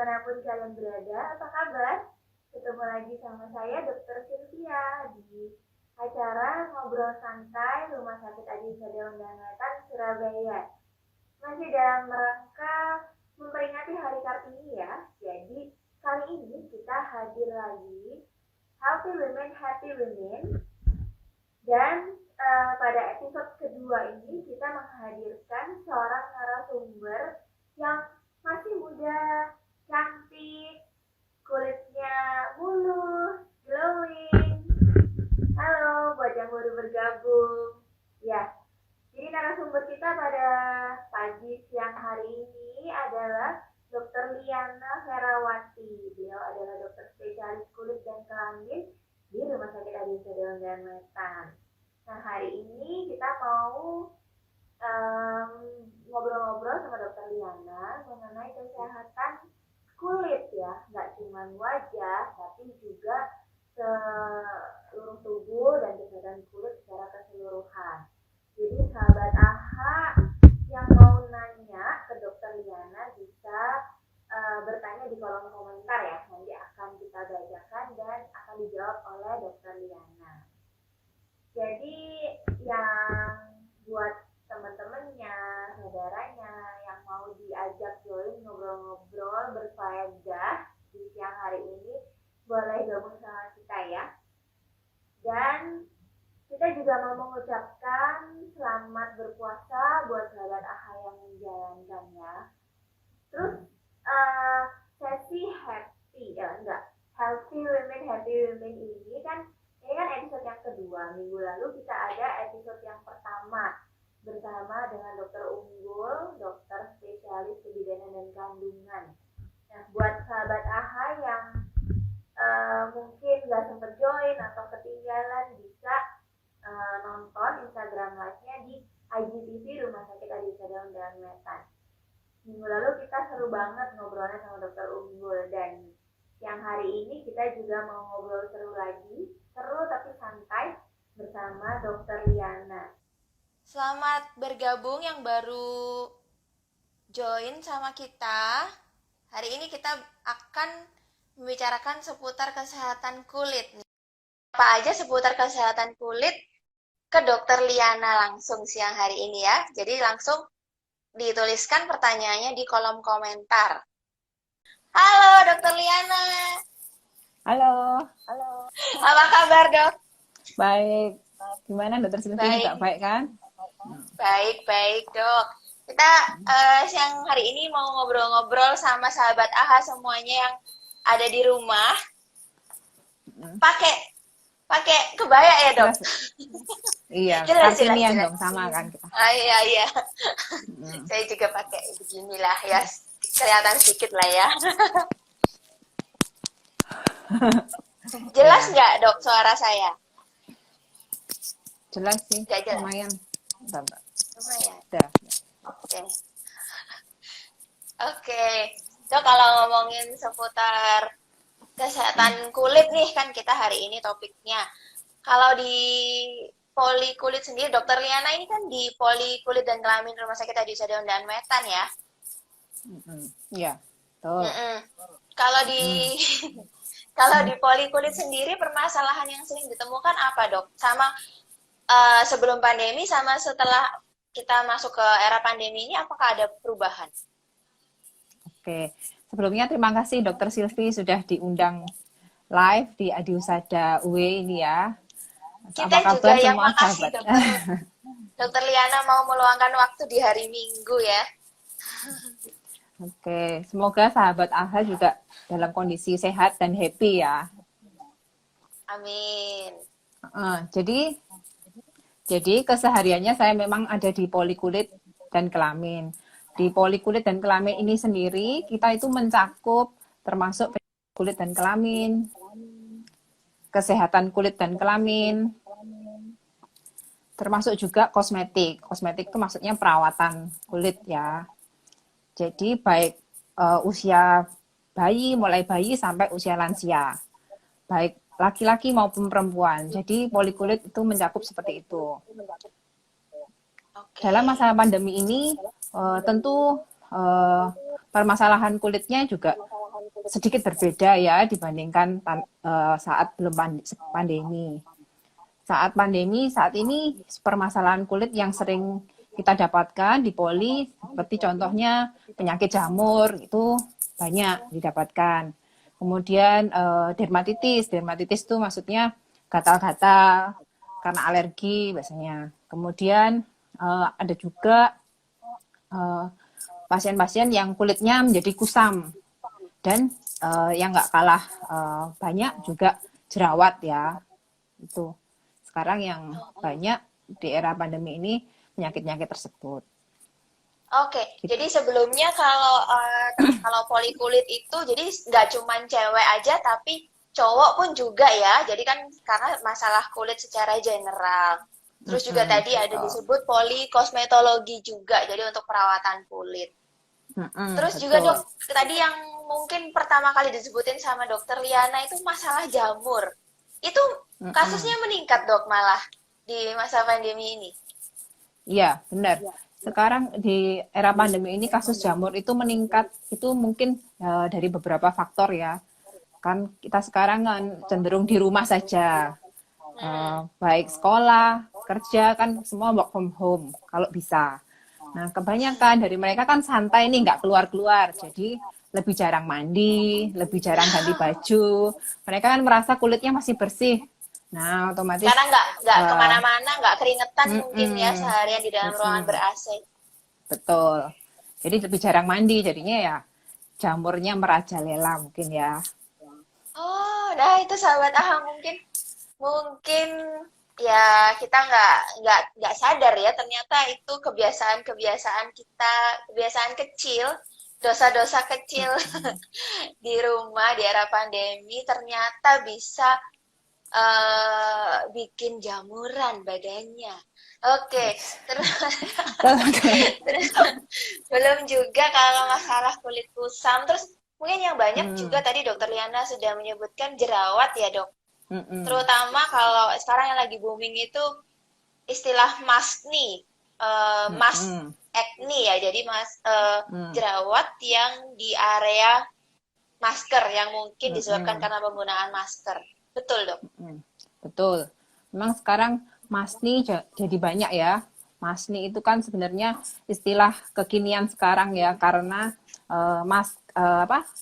dimanapun kalian berada, apa kabar? Ketemu lagi sama saya, Dr. Cynthia, di acara Ngobrol Santai Rumah Sakit Adi Sadeon dan Wetan, Surabaya. Masih dalam rangka memperingati Hari Kartini ya, jadi kali ini kita hadir lagi Healthy Women, Happy Women, dan pada episode kedua ini kita menghadirkan seorang narasumber yang masih muda, cantik, kulitnya mulus, glowing. Halo buat yang baru bergabung. Ya, jadi narasumber kita pada pagi siang hari ini adalah Dr. Liana Ferawati. Beliau adalah dokter spesialis kulit dan kelamin di Rumah Sakit Adi Sadeon dan Wetan. Nah, hari ini kita mau ngobrol-ngobrol sama Dokter Liana mengenai kesehatan kulit ya, nggak cuma wajah, tapi juga seluruh tubuh dan kesehatan kulit secara keseluruhan. Jadi sahabat AHA yang mau nanya ke Dokter Liana bisa bertanya di kolom komentar ya, nanti akan kita bacakan dan akan dijawab oleh Dokter Liana. Jadi yang buat teman-temannya, saudaranya yang mau diajak join ngobrol-ngobrol berfaedah di siang hari ini, boleh gabung sama kita ya. Dan kita juga mau mengucapkan selamat berpuasa buat sahabat AHA yang menjalankannya. Terus sesi Healthy Women, Happy Women ini kan episode yang kedua. Minggu lalu kita ada episode yang pertama bersama dengan Dokter Unggul, dokter spesialis kebidanan dan kandungan. Nah, buat sahabat AHA yang mungkin nggak sempat join atau ketinggalan, bisa nonton Instagram live-nya di IGTV Rumah Sakit Adi Sadeon dan Wetan. Minggu lalu kita seru banget ngobrolnya sama Dokter Unggul, dan yang hari ini kita juga mau ngobrol seru lagi, seru tapi santai bersama Dokter Liana. Selamat bergabung yang baru join sama kita. Hari ini kita akan membicarakan seputar kesehatan kulit. Apa aja seputar kesehatan kulit ke Dokter Liana langsung siang hari ini ya. Jadi langsung dituliskan pertanyaannya di kolom komentar. Halo Dokter Liana. Halo. Apa kabar Dok? Baik. Gimana Dokter Sylvia, juga baik kan? Baik Dok. Kita siang hari ini mau ngobrol-ngobrol sama sahabat AHA semuanya yang ada di rumah. Pakai kebaya ya Dok? Iya, jelas. dong, sama kan kita. Iya. Saya juga pakai beginilah ya, kelihatan sedikit lah ya. Jelas nggak Dok suara saya? Jelas sih, jelas. Lumayan. Lumayan. Udah. Oke. Dok, kalau ngomongin seputar kesehatan kulit nih, kan kita hari ini topiknya. Kalau di poli kulit sendiri, Dokter Liana ini kan di poli kulit dan kelamin Rumah Sakit Adi Sadeon dan Wetan ya? Iya, betul. Kalau di poli kulit sendiri, permasalahan yang sering ditemukan apa Dok? Sama sebelum pandemi sama setelah kita masuk ke era pandemi ini, apakah ada perubahan? Oke, sebelumnya terima kasih Dokter Sylvie sudah diundang live di Adiusada UE ini ya. Kita apa juga yang makasih Dokter Liana mau meluangkan waktu di hari Minggu ya. Oke, semoga sahabat AHA juga dalam kondisi sehat dan happy ya. Amin. Jadi kesehariannya saya memang ada di poli kulit dan kelamin. Di poli kulit dan kelamin ini sendiri, kita itu mencakup termasuk kulit dan kelamin, kesehatan kulit dan kelamin, termasuk juga kosmetik. Kosmetik itu maksudnya perawatan kulit ya. Jadi baik usia bayi, mulai bayi sampai usia lansia. Baik laki-laki maupun perempuan. Jadi poli kulit itu mencakup seperti itu. Dalam masa pandemi ini tentu permasalahan kulitnya juga sedikit berbeda ya dibandingkan saat belum pandemi. Saat ini permasalahan kulit yang sering kita dapatkan di poli seperti contohnya penyakit jamur itu banyak didapatkan. Kemudian dermatitis itu maksudnya gatal-gatal karena alergi biasanya. Kemudian ada juga pasien-pasien yang kulitnya menjadi kusam dan yang nggak kalah banyak juga jerawat ya itu. Sekarang yang banyak di era pandemi ini penyakit-penyakit tersebut. Oke, jadi sebelumnya kalau poli kulit itu jadi nggak cuma cewek aja tapi cowok pun juga ya. Jadi kan karena masalah kulit secara general. Terus juga tadi ada disebut poli kosmetologi juga, jadi untuk perawatan kulit. Terus juga dok, tadi yang mungkin pertama kali disebutin sama dokter Liana itu masalah jamur. Itu kasusnya meningkat dok malah di masa pandemi ini. Iya, benar. Sekarang di era pandemi ini kasus jamur itu meningkat, itu mungkin dari beberapa faktor ya. Kan kita sekarang kan cenderung di rumah saja. Baik sekolah, kerja, kan semua work from home kalau bisa. Nah, kebanyakan dari mereka kan santai nih, nggak keluar-keluar. Jadi lebih jarang mandi, lebih jarang ganti baju. Mereka kan merasa kulitnya masih bersih. Nah, otomatis karena nggak kemana-mana, nggak keringetan mungkin ya seharian di dalam ruangan ber-AC. Betul. Jadi lebih jarang mandi, jadinya ya jamurnya merajalela mungkin ya. Oh, nah itu sahabat AHA mungkin ya kita nggak sadar ya ternyata itu kebiasaan-kebiasaan kita, kebiasaan kecil, dosa-dosa kecil di rumah di era pandemi ternyata bisa bikin jamuran badannya. Oke, terus belum juga kalau masalah kulit kusam. Terus mungkin yang banyak juga tadi Dokter Liana sudah menyebutkan jerawat ya dok. Terutama kalau sekarang yang lagi booming itu istilah maskne, mask acne ya. Jadi jerawat yang di area masker yang mungkin disebabkan karena penggunaan masker. Betul dok? Betul. Memang sekarang maskne jadi banyak ya. Maskne itu kan sebenarnya istilah kekinian sekarang ya karena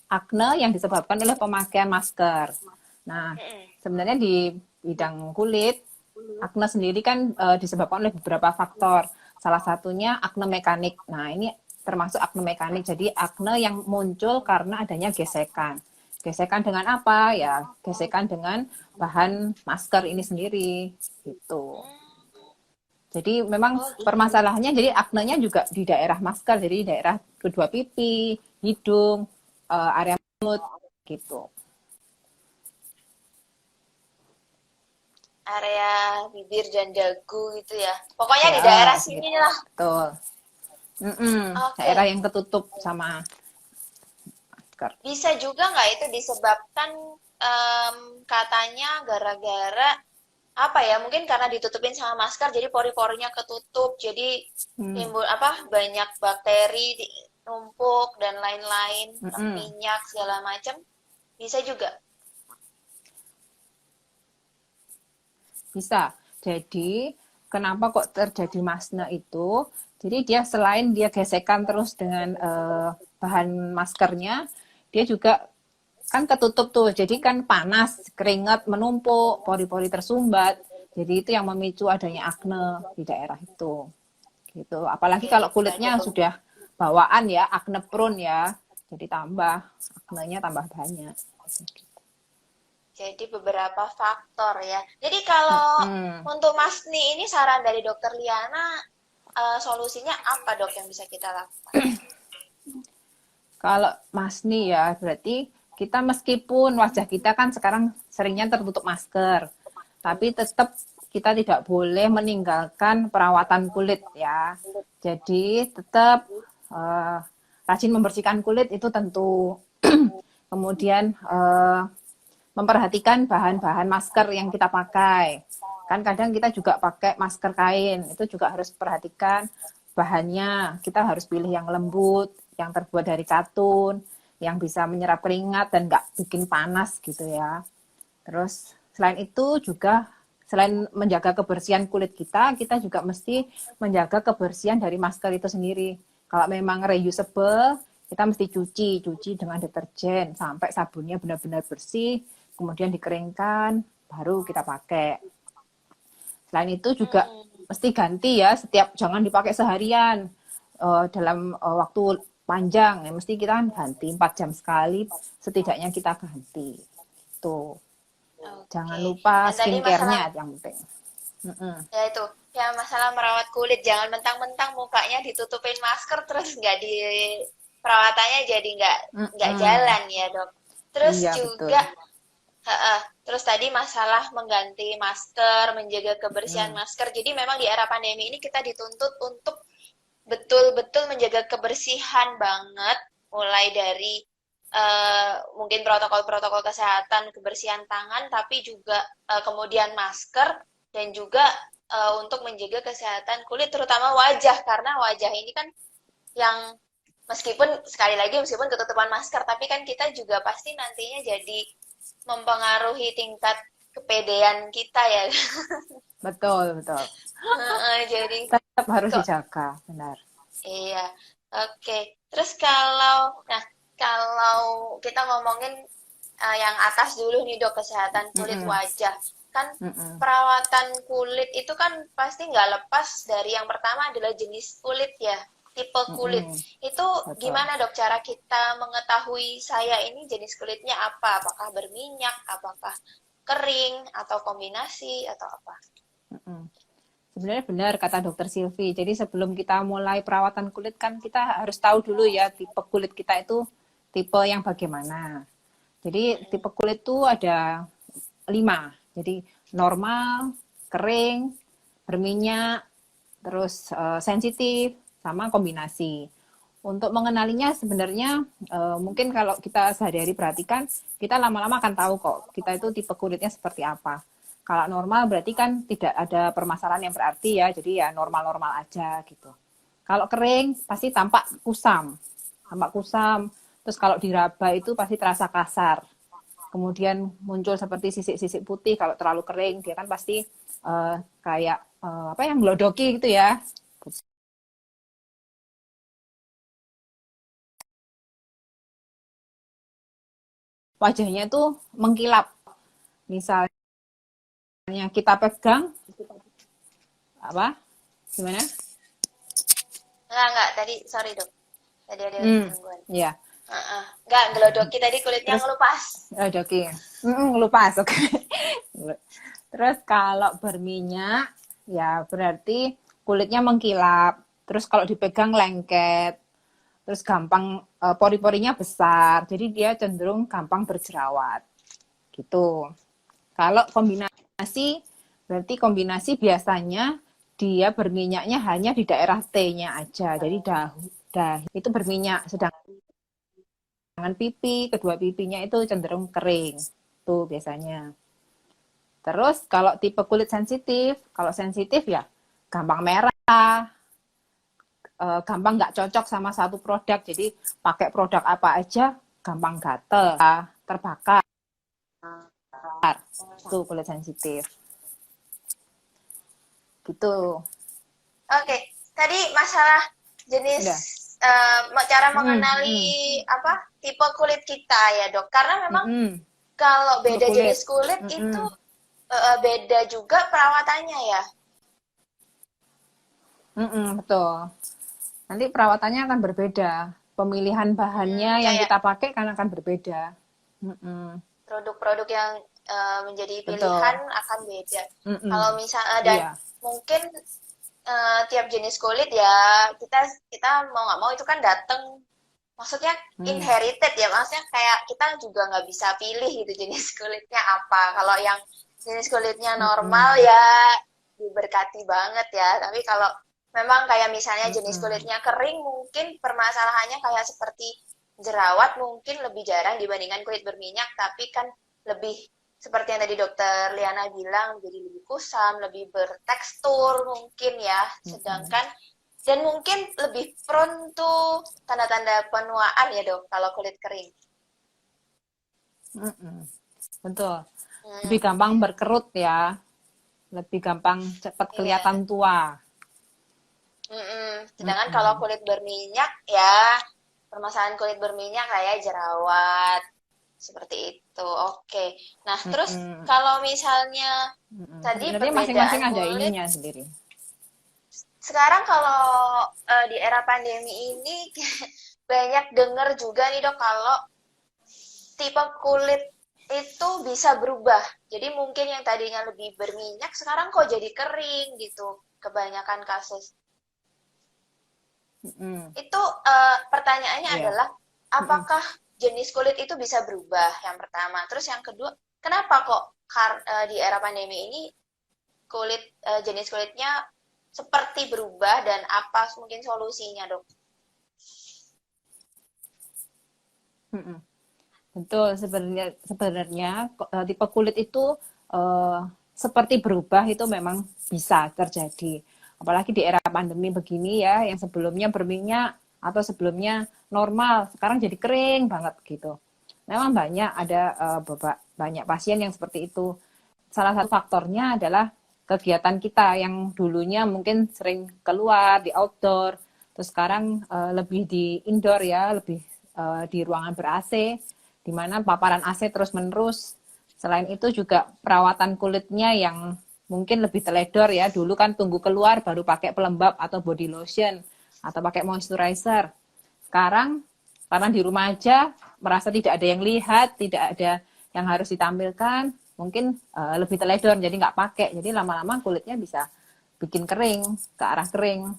akne yang disebabkan oleh pemakaian masker. Nah, sebenarnya di bidang kulit akne sendiri kan disebabkan oleh beberapa faktor. Salah satunya akne mekanik. Nah, ini termasuk akne mekanik. Jadi akne yang muncul karena adanya gesekan. Gesekan dengan apa? Ya, gesekan dengan bahan masker ini sendiri gitu. Jadi memang permasalahannya jadi aknenya juga di daerah masker, jadi daerah kedua pipi, hidung, area mulut gitu. Area bibir dan dagu gitu ya. Pokoknya ya, di daerah sini gitu lah. Betul. Daerah yang ketutup sama masker. Bisa juga nggak itu disebabkan katanya gara-gara apa ya? Mungkin karena ditutupin sama masker jadi pori-porinya ketutup. Jadi timbul banyak bakteri numpuk dan lain-lain, minyak segala macam. Bisa juga. Bisa. Jadi kenapa kok terjadi maskne itu? Jadi dia selain dia gesekan terus dengan bahan maskernya, dia juga kan ketutup tuh. Jadi kan panas, keringat menumpuk, pori-pori tersumbat. Jadi itu yang memicu adanya akne di daerah itu. Gitu. Apalagi kalau kulitnya sudah bawaan ya, akne prone ya. Jadi aknenya tambah banyak. Jadi beberapa faktor ya. Jadi kalau untuk maskne ini saran dari Dokter Liana, solusinya apa dok yang bisa kita lakukan? Kalau maskne ya berarti kita meskipun wajah kita kan sekarang seringnya tertutup masker, tapi tetap kita tidak boleh meninggalkan perawatan kulit ya. Jadi tetap rajin membersihkan kulit itu tentu. Kemudian memperhatikan bahan-bahan masker yang kita pakai. Kan kadang kita juga pakai masker kain, itu juga harus perhatikan bahannya. Kita harus pilih yang lembut, yang terbuat dari katun, yang bisa menyerap keringat dan nggak bikin panas gitu ya. Terus selain itu juga selain menjaga kebersihan kulit kita juga mesti menjaga kebersihan dari masker itu sendiri. Kalau memang reusable, kita mesti cuci dengan deterjen sampai sabunnya benar-benar bersih, kemudian dikeringkan, baru kita pakai. Selain itu juga mesti ganti ya, jangan dipakai seharian. Dalam waktu panjang, ya mesti kita ganti 4 jam sekali, setidaknya kita ganti. Tuh. Jangan lupa skincare-nya yang penting. Ya itu, ya masalah merawat kulit, jangan mentang-mentang mukanya ditutupin masker terus nggak di perawatannya jadi nggak jalan ya dok. Terus iya, juga, terus tadi masalah mengganti masker, menjaga kebersihan masker. Jadi memang di era pandemi ini kita dituntut untuk betul-betul menjaga kebersihan banget, mulai dari mungkin protokol-protokol kesehatan, kebersihan tangan, tapi juga kemudian masker, dan juga untuk menjaga kesehatan kulit, terutama wajah, karena wajah ini kan yang meskipun ketutupan masker, tapi kan kita juga pasti nantinya jadi mempengaruhi tingkat kepedean kita ya. Betul. Jadi tetap harus dijaga, benar. Iya, oke. Terus kalau kita ngomongin yang atas dulu nih dok, kesehatan kulit wajah. Kan perawatan kulit itu kan pasti nggak lepas dari yang pertama adalah jenis kulit ya, tipe kulit. Itu gimana dok cara kita mengetahui saya ini jenis kulitnya apa? Apakah berminyak, apakah kering, atau kombinasi, atau apa? Sebenarnya benar kata dokter Silvi. Jadi sebelum kita mulai perawatan kulit kan kita harus tahu dulu ya tipe kulit kita itu tipe yang bagaimana. Jadi tipe kulit itu ada 5. Jadi normal, kering, berminyak, terus sensitif, sama kombinasi. Untuk mengenalinya sebenarnya mungkin kalau kita sehari-hari perhatikan, kita lama-lama akan tahu kok kita itu tipe kulitnya seperti apa. Kalau normal berarti kan tidak ada permasalahan yang berarti ya, jadi ya normal-normal aja gitu. Kalau kering pasti tampak kusam, terus kalau diraba itu pasti terasa kasar. Kemudian muncul seperti sisik-sisik putih kalau terlalu kering, dia kan pasti kayak yang melodoki gitu ya. Wajahnya tuh mengkilap. Misalnya kita pegang gimana? Enggak, tadi sorry dok, tadi ada gangguan. Iya. Enggak, ngelodoki tadi kulitnya ngelupas. Ngelodoki, ngelupas, oke. Terus kalau berminyak, ya berarti kulitnya mengkilap. Terus kalau dipegang lengket. Terus gampang, pori-porinya besar. Jadi dia cenderung gampang berjerawat. Gitu. Kalau kombinasi, berarti kombinasi biasanya dia berminyaknya hanya di daerah T-nya aja. Jadi dahi itu berminyak, sedangkan pipi, kedua pipinya itu cenderung kering. Tuh biasanya. Terus kalau tipe kulit sensitif, kalau sensitif ya gampang merah, gampang nggak cocok sama satu produk. Jadi pakai produk apa aja gampang gatel, terbakar. Itu kulit sensitif. Gitu. Oke, tadi masalah jenis cara mengenali tipe kulit kita ya dok. Karena memang kalau beda jenis kulit itu beda juga perawatannya ya. Betul. Nanti perawatannya akan berbeda. Pemilihan bahannya yang kita pakai kan akan berbeda. Produk-produk yang menjadi pilihan akan beda. Kalau misalnya dan mungkin tiap jenis kulit ya kita mau nggak mau itu kan datang, maksudnya inherited ya, maksudnya kayak kita juga nggak bisa pilih gitu jenis kulitnya apa. Kalau yang jenis kulitnya normal ya diberkati banget ya, tapi kalau memang kayak misalnya jenis kulitnya kering, mungkin permasalahannya kayak seperti jerawat mungkin lebih jarang dibandingkan kulit berminyak, tapi kan lebih seperti yang tadi dokter Liana bilang, jadi lebih kusam, lebih bertekstur mungkin ya. Sedangkan Dan mungkin lebih prone tuh tanda-tanda penuaan ya dok, kalau kulit kering. Mm-mm. Betul. Hmm, Lebih gampang berkerut ya, lebih gampang cepat iya. kelihatan tua. Sedangkan kalau Mm-mm. kulit berminyak ya, permasalahan kulit berminyak kayak jerawat, seperti itu. Oke. Nah, terus Mm-mm. kalau misalnya Mm-mm. tadi Sebenarnya perbedaan masing-masing ada kulit, ininya sendiri. sekarang kalau di era pandemi ini banyak dengar juga nih dok kalau tipe kulit itu bisa berubah. Jadi mungkin yang tadinya lebih berminyak sekarang kok jadi kering gitu. Kebanyakan kasus. Mm-mm. Itu pertanyaannya Iya. adalah Mm-mm. apakah jenis kulit itu bisa berubah? Yang pertama. Terus yang kedua, kenapa kok di era pandemi ini jenis kulitnya seperti berubah dan apa mungkin solusinya, Dok? Mm-mm. Betul, sebenarnya sebenarnya tipe kulit itu eh, seperti berubah itu memang bisa terjadi. Apalagi di era pandemi begini ya, yang sebelumnya berminyak atau sebelumnya normal, sekarang jadi kering banget gitu. Memang banyak ada banyak pasien yang seperti itu. Salah satu faktornya adalah kegiatan kita yang dulunya mungkin sering keluar di outdoor, terus sekarang lebih di indoor ya, lebih di ruangan ber-AC, di mana paparan AC terus-menerus. Selain itu juga perawatan kulitnya yang mungkin lebih teledor ya. Dulu kan tunggu keluar baru pakai pelembab atau body lotion atau pakai moisturizer. Sekarang karena di rumah aja merasa tidak ada yang lihat, tidak ada yang harus ditampilkan, mungkin lebih teledor jadi nggak pakai. Jadi lama-lama kulitnya bisa bikin kering, ke arah kering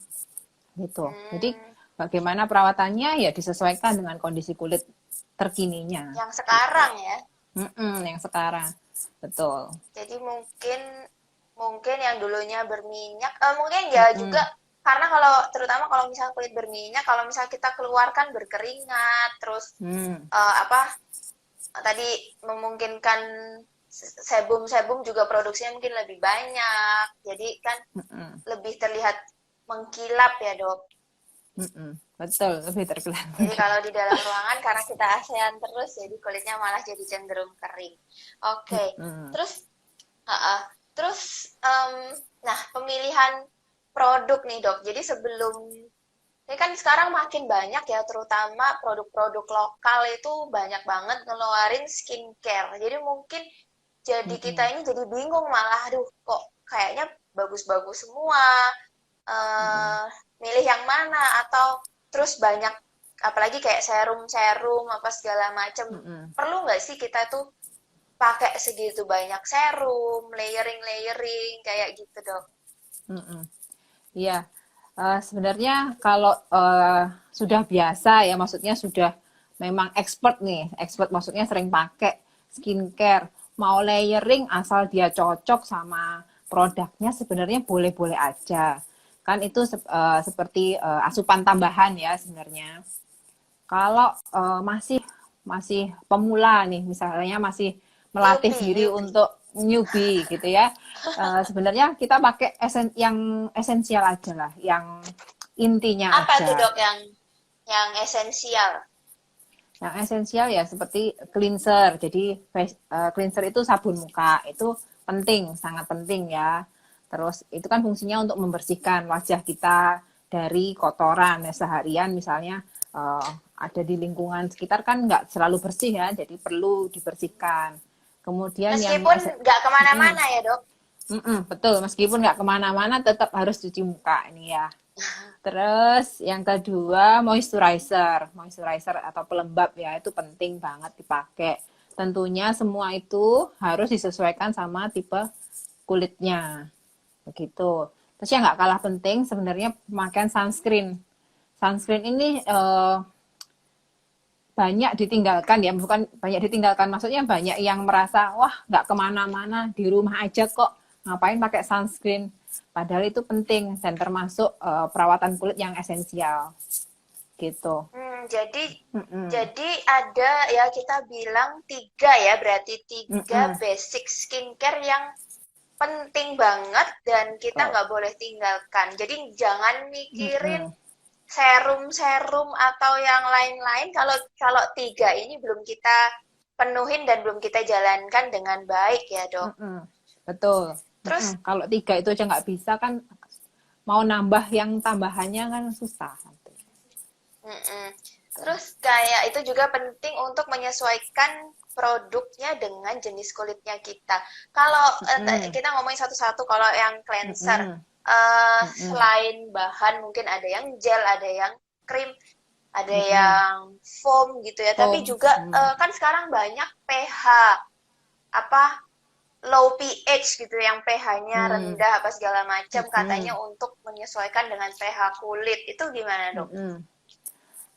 gitu. Jadi Hmm, bagaimana perawatannya ya disesuaikan dengan kondisi kulit terkininya yang gitu. sekarang ya. Yang sekarang betul. Jadi mungkin mungkin yang dulunya berminyak, mungkin ya juga Mm-mm. karena kalau terutama kalau misal kulit berminyak, kalau misal kita keluarkan berkeringat, terus Hmm. apa tadi memungkinkan sebum-sebum juga produksinya mungkin lebih banyak, jadi kan Mm-mm. lebih terlihat mengkilap ya dok. Mm-mm. Betul, lebih terkeluar Jadi mungkin. kalau di dalam ruangan karena kita ASEAN terus, jadi kulitnya malah jadi cenderung kering. Oke, Mm-mm. terus, uh, terus, nah pemilihan produk nih dok. Jadi sebelum ini kan sekarang makin banyak ya, terutama produk-produk lokal itu banyak banget ngeluarin skincare. Jadi mungkin jadi kita Mm-mm. ini jadi bingung malah, aduh kok kayaknya bagus-bagus semua, Mm-mm. eh milih yang mana atau terus banyak apalagi kayak serum-serum apa segala macem. Mm-mm. Perlu nggak sih kita tuh pakai segitu banyak serum, layering-layering kayak gitu, Dok? Mm-mm. Iya, sebenarnya kalau sudah biasa ya, maksudnya sudah memang expert nih, expert maksudnya sering pakai skincare, mau layering asal dia cocok sama produknya sebenarnya boleh-boleh aja. Kan itu seperti asupan tambahan ya sebenarnya. Kalau masih masih pemula nih, misalnya masih melatih Newbie, diri newbie. untuk newbie gitu ya, sebenarnya kita pakai yang esensial aja lah, yang intinya Apa tuh, aja. Dok, yang esensial? Yang esensial ya seperti cleanser. Jadi cleanser itu sabun muka, itu penting, sangat penting ya. Terus itu kan fungsinya untuk membersihkan wajah kita dari kotoran ya, seharian misalnya uh, ada di lingkungan sekitar kan nggak selalu bersih ya, jadi perlu dibersihkan. Kemudian yang Meskipun nggak kemana-mana ya, Dok? betul, meskipun nggak kemana-mana tetap harus cuci muka ini ya. Terus yang kedua moisturizer, moisturizer atau pelembab ya itu penting banget dipakai. Tentunya semua itu harus disesuaikan sama tipe kulitnya, begitu. Terus yang nggak kalah penting sebenarnya pemakaian sunscreen. Sunscreen ini banyak ditinggalkan ya, bukan banyak ditinggalkan, maksudnya banyak yang merasa wah nggak kemana-mana di rumah aja kok ngapain pakai sunscreen. Padahal itu penting dan termasuk perawatan kulit yang esensial gitu. Jadi Mm-mm. jadi ada ya kita bilang tiga ya berarti tiga Mm-mm. basic skincare yang penting banget dan kita Betul. nggak boleh tinggalkan. Jadi jangan mikirin Mm-mm. serum-serum atau yang lain-lain kalau kalau tiga ini belum kita penuhin dan belum kita jalankan dengan baik ya dok. Mm-mm. Betul. Terus, Kalau 3 itu aja nggak bisa kan, mau nambah yang tambahannya kan susah nanti. mm-mm. Terus kayak itu juga penting untuk menyesuaikan produknya dengan jenis kulitnya kita. Kalau Mm-mm. kita ngomongin satu-satu, kalau yang cleanser, Mm-mm. Mm-mm. selain bahan mungkin ada yang gel, ada yang krim, ada Mm-mm. yang foam gitu ya. Tapi Foam. juga Mm. kan sekarang banyak pH apa low pH gitu yang pH-nya Mm. rendah apa segala macam katanya Mm-mm. untuk menyesuaikan dengan pH kulit. Itu gimana, Dok? Mm-mm.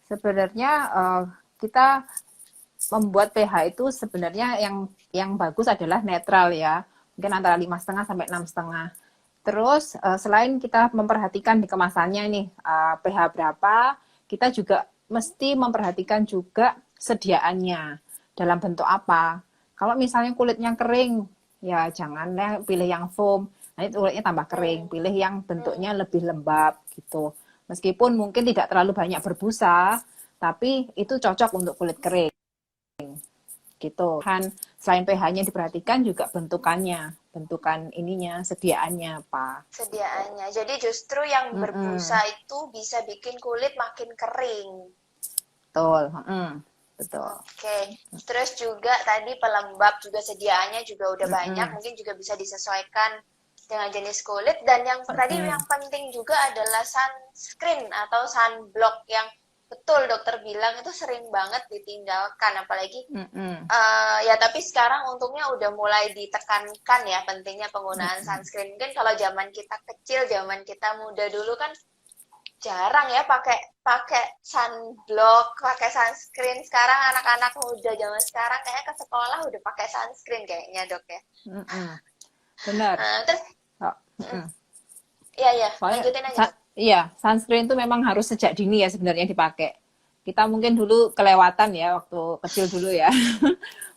Sebenarnya kita membuat pH itu sebenarnya yang bagus adalah netral ya, mungkin antara 5,5 sampai 6,5. Terus selain kita memperhatikan di kemasannya nih pH berapa, kita juga mesti memperhatikan juga sediaannya dalam bentuk apa. Kalau misalnya kulitnya kering, ya janganlah pilih yang foam. Nanti kulitnya tambah kering. Hmm. Pilih yang bentuknya Hmm. lebih lembab gitu. Meskipun mungkin tidak terlalu banyak berbusa, tapi itu cocok untuk kulit kering gitu. Dan selain pH-nya diperhatikan juga bentukan ininya, sediaannya apa. Gitu. Sediaannya. Jadi justru yang berbusa Mm-mm. itu bisa bikin kulit makin kering. Betul. Betul. Oke. Terus juga tadi pelembab juga sediaannya juga udah banyak, Mm-mm. mungkin juga bisa disesuaikan dengan jenis kulit. Dan yang tadi Mm-mm. yang penting juga adalah sunscreen atau sunblock yang betul dokter bilang itu sering banget ditinggalkan, apalagi Mm-mm. ya tapi sekarang untungnya udah mulai ditekankan ya pentingnya penggunaan Mm-mm. sunscreen. Mungkin kalau zaman kita kecil, zaman kita muda dulu kan jarang ya pakai pakai sunblock, pakai sunscreen. Sekarang anak-anak muda zaman sekarang kayaknya ke sekolah udah pakai sunscreen kayaknya dok ya. Mm-mm. Benar. Terus, Oh, mm-mm. iya ya, Soalnya lanjutin aja dok. iya, sunscreen itu memang harus sejak dini ya sebenarnya dipakai. Kita mungkin dulu kelewatan ya waktu kecil dulu ya.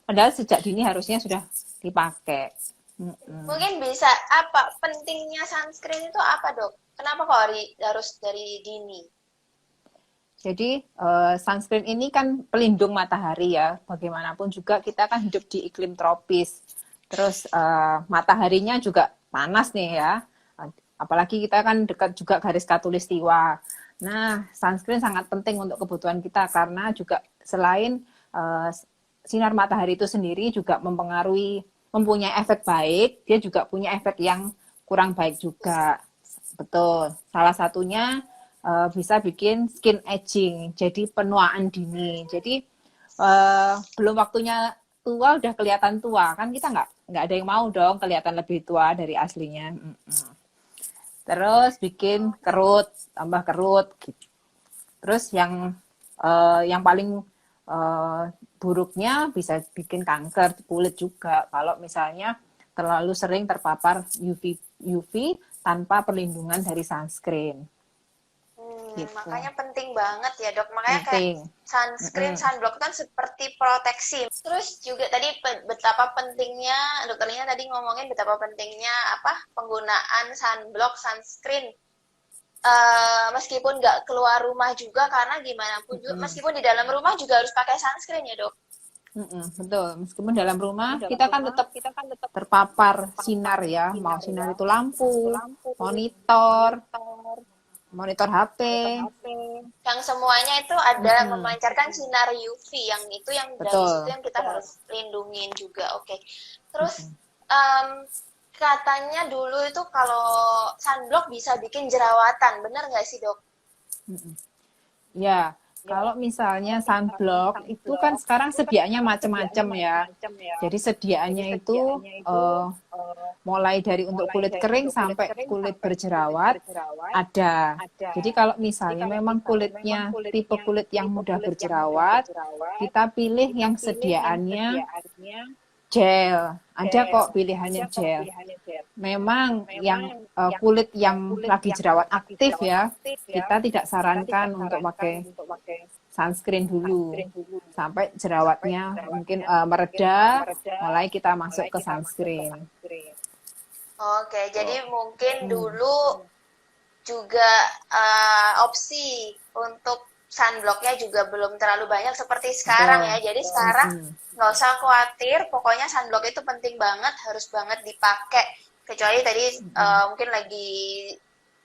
Padahal sejak dini harusnya sudah dipakai. Mm-mm. Mungkin bisa apa pentingnya sunscreen itu apa dok? Kenapa kok harus dari dini? Jadi sunscreen ini kan pelindung matahari ya. Bagaimanapun juga kita kan hidup di iklim tropis. Terus mataharinya juga panas nih ya. Apalagi kita kan dekat juga garis khatulistiwa. Nah, sunscreen sangat penting untuk kebutuhan kita karena juga selain sinar matahari itu sendiri juga mempunyai efek baik, dia juga punya efek yang kurang baik juga. Betul. Salah satunya bisa bikin skin aging, jadi penuaan dini. Jadi belum waktunya tua udah kelihatan tua, kan kita nggak ada yang mau dong kelihatan lebih tua dari aslinya. Terus bikin kerut, tambah kerut. Gitu. Terus yang paling buruknya bisa bikin kanker kulit juga kalau misalnya terlalu sering terpapar UV tanpa perlindungan dari sunscreen. Gitu. Makanya penting banget ya dok. Makanya kayak Penting. sunscreen, sunblock kan seperti proteksi. Terus juga tadi betapa pentingnya, dokternya tadi ngomongin betapa pentingnya apa penggunaan sunblock, sunscreen. Meskipun nggak keluar rumah juga karena gimana pun juga, meskipun di dalam rumah juga harus pakai sunscreen ya dok. Betul. Meskipun dalam rumah kita kan tetap terpapar sinar ya, mau sinar itu lampu, monitor HP. Yang semuanya itu ada memancarkan sinar UV yang itu yang dari situ yang kita harus lindungin juga. Oke. Terus katanya dulu itu kalau sunblock bisa bikin jerawatan, bener nggak sih dok? Ya, kalau misalnya sunblock itu kan sekarang sediaannya macam-macam ya. Jadi sediaannya itu mulai dari untuk kulit kering sampai kulit berjerawat ada. Jadi kalau misalnya memang kulitnya tipe kulit yang mudah berjerawat, kita pilih yang sediaannya gel. Ada kok pilihannya gel. Memang yang kulit yang lagi jerawat aktif ya, kita tidak sarankan untuk pakai sunscreen dulu sampai jerawatnya mungkin mereda, mulai kita masuk ke sunscreen. Oke, jadi mungkin Hmm. dulu juga opsi untuk sunblocknya juga belum terlalu banyak seperti sekarang ya. Betul. Jadi sekarang Mm-mm. nggak usah khawatir, pokoknya sunblock itu penting banget, harus banget dipakai. Kecuali tadi Mm-mm. mungkin lagi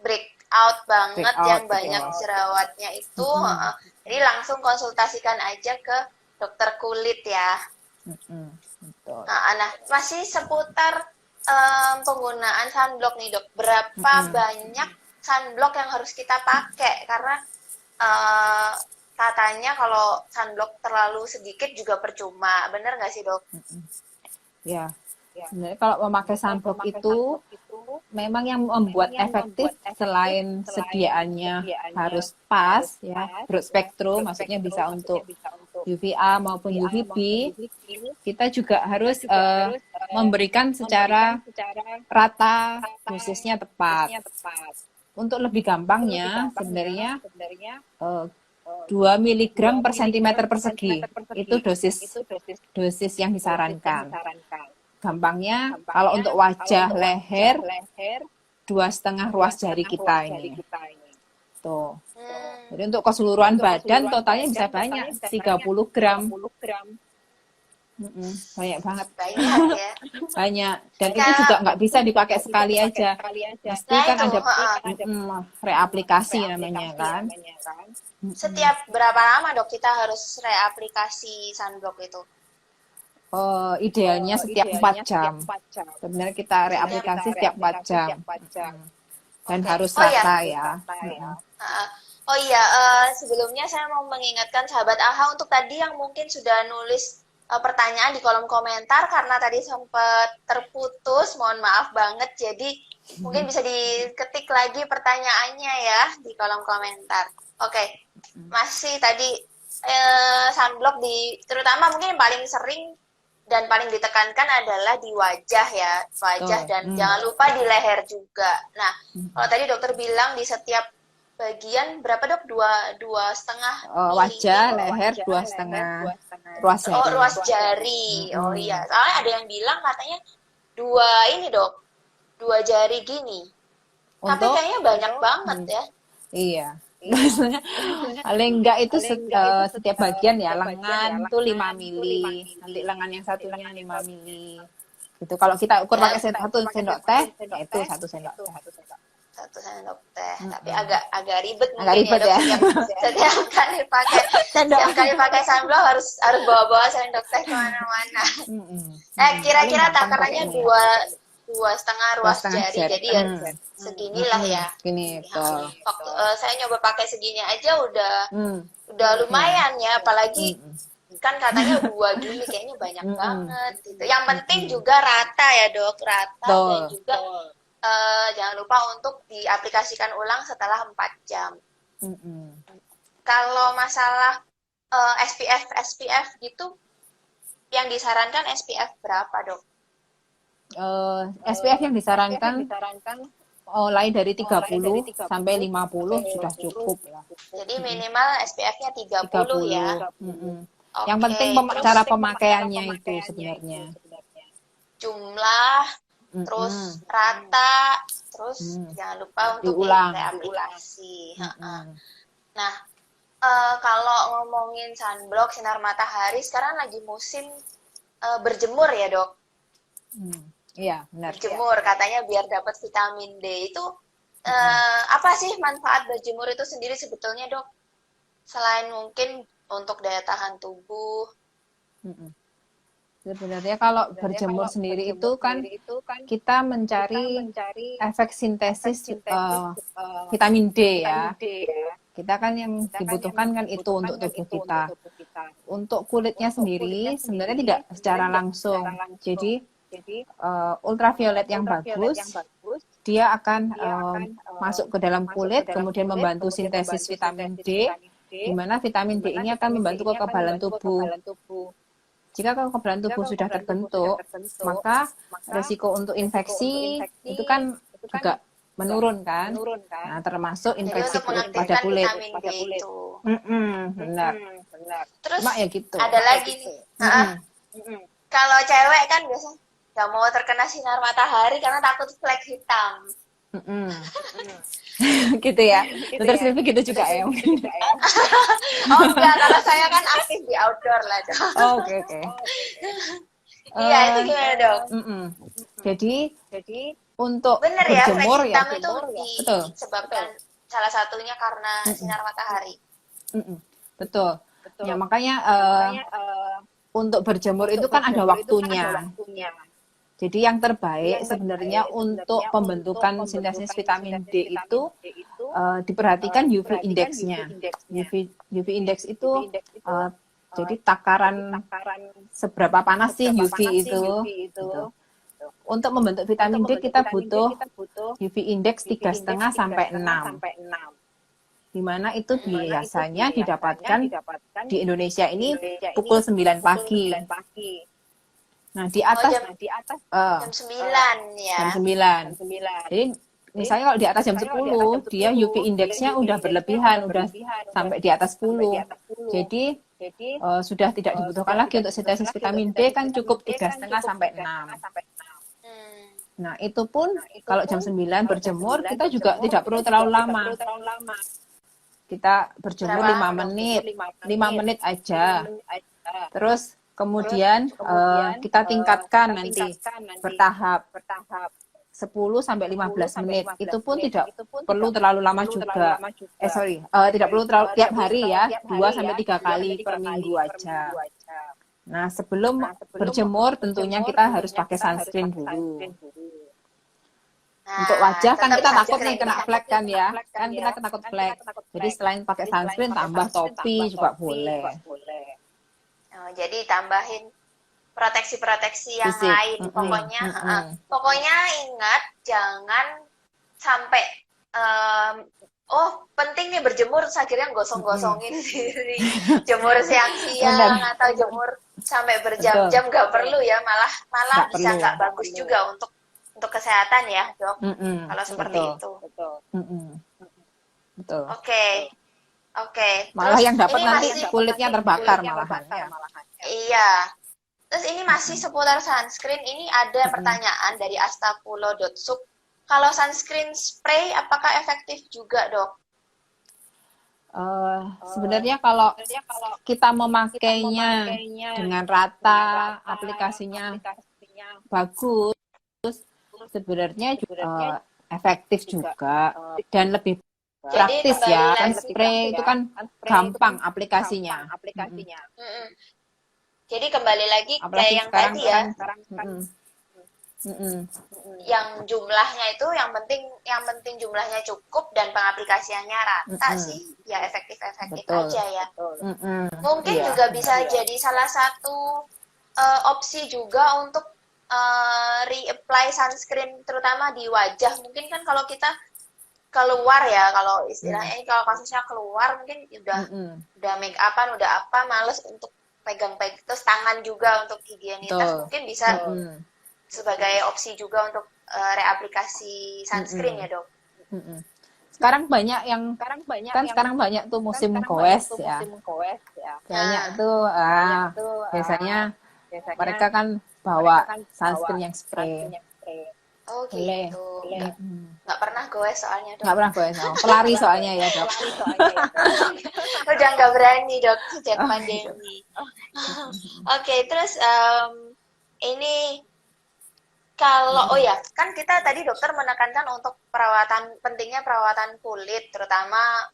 breakout Break banget yang out, banyak betul. jerawatnya itu. Mm-mm. Jadi langsung konsultasikan aja ke dokter kulit ya. Mm-mm. Betul. Nah, masih seputar penggunaan sunblock nih dok. Berapa Mm-mm. banyak sunblock yang harus kita pakai? Karena eh, katanya kalau sunblock terlalu sedikit juga percuma. Bener nggak sih dok? Ya, sebenarnya kalau memakai sunblock itu memang yang membuat efektif selain sediaannya harus pas ya, broad spectrum, maksudnya bisa untuk UVA maupun UVB, kita juga harus memberikan secara rata, dosisnya tepat. Untuk lebih gampangnya, sebenarnya 2 miligram per sentimeter persegi itu dosis yang disarankan. Gampangnya, kalau untuk wajah, leher, 2,5 ruas jari kita ini. Tuh. Jadi untuk keseluruhan badan totalnya bisa banyak, 30 gram. Banyak banget. Banyak ya. Banyak. Dan itu Kalau juga nggak bisa dipakai sekali aja. Mesti nah kan itu ada reaplikasi namanya kan. setiap berapa lama dok kita harus reaplikasi sunblock itu? Idealnya setiap 4 jam. Sebenarnya kita reaplikasi setiap 4 jam. Dan Oke. harus Oh ya, rata ya. oh iya, sebelumnya saya mau mengingatkan sahabat AHA untuk tadi yang mungkin sudah nulis pertanyaan di kolom komentar karena tadi sempat terputus, mohon maaf banget. Jadi mungkin bisa diketik lagi pertanyaannya ya di kolom komentar. Oke, masih tadi sunblock terutama mungkin yang paling sering dan paling ditekankan adalah di wajah ya, wajah dan jangan lupa di leher juga. Nah, kalau tadi dokter bilang di setiap bagian berapa dok? Dua setengah wajah, leher 2,5 ruas jari. Oh, ruas jari. Oh iya, soalnya ada yang bilang katanya 2 ini dok, 2 jari gini. Tapi Untuk kayaknya banyak banget ya. Iya. Biasanya paling enggak itu setiap bagian ya, lengan tuh 5 mili, nanti lengan yang satunya 5 mili. Gitu. Kalau kita ukur pakai 1 sendok teh, ya itu 1 sendok teh. 1 sendok teh, tapi agak ribet Agak mungkin ribet ya ya. dok. Setiap kali pakai sunblock harus bawa sendok teh kemana-mana. Kira-kira takarannya dua setengah ruas jari, jadi ya seginilah ya. Gini tuh. Waktu saya nyoba pakai segini aja udah lumayan ya, apalagi kan katanya 2 gini kayaknya banyak banget gitu. Yang penting juga rata ya dok, rata dan juga jangan lupa untuk diaplikasikan ulang setelah 4 jam. Kalau masalah SPF gitu, yang disarankan SPF berapa dok? SPF yang disarankan mulai dari 30 sampai 50 sudah cukup ya. Jadi minimal SPF-nya 30 ya. Yang penting cara pemakaiannya itu sebenarnya. Jumlah, terus rata, terus jangan lupa untuk reaplikasi. Nah, kalau ngomongin sunblock, sinar matahari, sekarang lagi musim berjemur ya dok? Iya, benar. Berjemur, katanya biar dapat vitamin D itu. Apa sih manfaat berjemur itu sendiri sebetulnya dok? Selain mungkin untuk daya tahan tubuh. Sebenarnya kalau berjemur sendiri itu kan kita mencari efek sintesis vitamin D ya. Kita kan yang dibutuhkan kan itu untuk tubuh kita. Untuk kulitnya sendiri sebenarnya tidak secara langsung. Jadi ultraviolet yang bagus dia akan masuk ke dalam kulit kemudian membantu sintesis vitamin D, di mana vitamin D ini akan membantu kekebalan tubuh. Jika kekebalan tubuh sudah terbentuk, maka risiko untuk infeksi itu kan juga menurun kan. Nah, termasuk infeksi pada kulit. Benar. Terus ya gitu. ada lagi nih. Kalau cewek kan biasanya nggak mau terkena sinar matahari karena takut flek hitam. Gitu ya. Dokter Silvi gitu juga ya. Oh enggak, kalau saya kan aktif di outdoor lah dok. Oke. Iya, itu gimana dok? Jadi untuk Bener ya, flek berjemur ya. hitam itu disebabkan salah satunya karena sinar matahari. Betul. Ya makanya untuk berjemur itu kan ada waktunya. Jadi yang terbaik sebenarnya untuk pembentukan sintesis vitamin D itu diperhatikan UV indeksnya. UV indeks itu jadi takaran seberapa panas sih UV itu. Gitu. Untuk membentuk vitamin D kita butuh UV indeks 3,5 sampai 6. Di mana itu biasanya didapatkan di Indonesia ini pukul 9 pagi. Nah, di atas jam 9 ya. Jam 9. Jadi misalnya kalau di atas jam 10, dia UV indeksnya udah berlebihan, udah sampai di atas 10. Jadi sudah tidak dibutuhkan lagi untuk sintesis vitamin D, kan cukup 3,5 sampai 6. Nah, itu pun kalau jam 9 berjemur, kita juga tidak perlu terlalu lama. Kita berjemur 5 menit, 5 menit aja. Terus kemudian kita tingkatkan nanti bertahap 10 sampai 15 menit. Itu pun tidak perlu terlalu lama juga. Tidak perlu terlalu tiap hari ya, 2 sampai 3 kali per minggu aja. Nah, sebelum berjemur tentunya kita harus pakai sunscreen dulu. Untuk wajah kan kita takut nih kena flek kan ya. Kan kita takut flek. Jadi selain pakai sunscreen tambah topi juga boleh. Jadi tambahin proteksi-proteksi yang lain. Pokoknya ingat jangan sampai penting nih berjemur terus akhirnya gosong-gosongin diri. Jemur siang-siang atau jemur sampai berjam-jam nggak perlu ya, malah bisa nggak bagus juga untuk kesehatan ya dok. Kalau seperti itu. Betul. Oke. Malah yang dapat nanti kulitnya terbakar malahan. Iya. Terus ini masih seputar sunscreen. Ini ada pertanyaan dari astapulo.sup. Kalau sunscreen spray apakah efektif juga dok? Sebenarnya kalau kita memakainya dengan rata, aplikasinya bagus, sebenarnya juga efektif juga dan lebih praktis ya. Kan spray itu kan gampang aplikasinya. Jadi kembali lagi kayak yang tadi ya. Yang jumlahnya itu yang penting jumlahnya cukup dan pengaplikasiannya rata sih, ya efektif aja ya. Mungkin juga bisa jadi salah satu opsi juga untuk reapply sunscreen terutama di wajah. Mungkin kan kalau kita keluar ya, kalau istilahnya ini kalau kasusnya keluar mungkin udah make upan, udah apa, males untuk pegang-pegang, terus tangan juga untuk higienitas mungkin bisa sebagai opsi juga untuk reaplikasi sunscreen ya dok. Sekarang banyak tuh musim goes ya. Banyak tuh biasanya mereka kan bawa sunscreen yang spray. Oh gitu. Nggak pernah goes soalnya dok. Nggak pernah goes, pelari soalnya ya dok. Udah nggak berani dok sejak pandemi. Oke, terus ini kalau kan kita tadi dokter menekankan untuk pentingnya perawatan kulit, terutama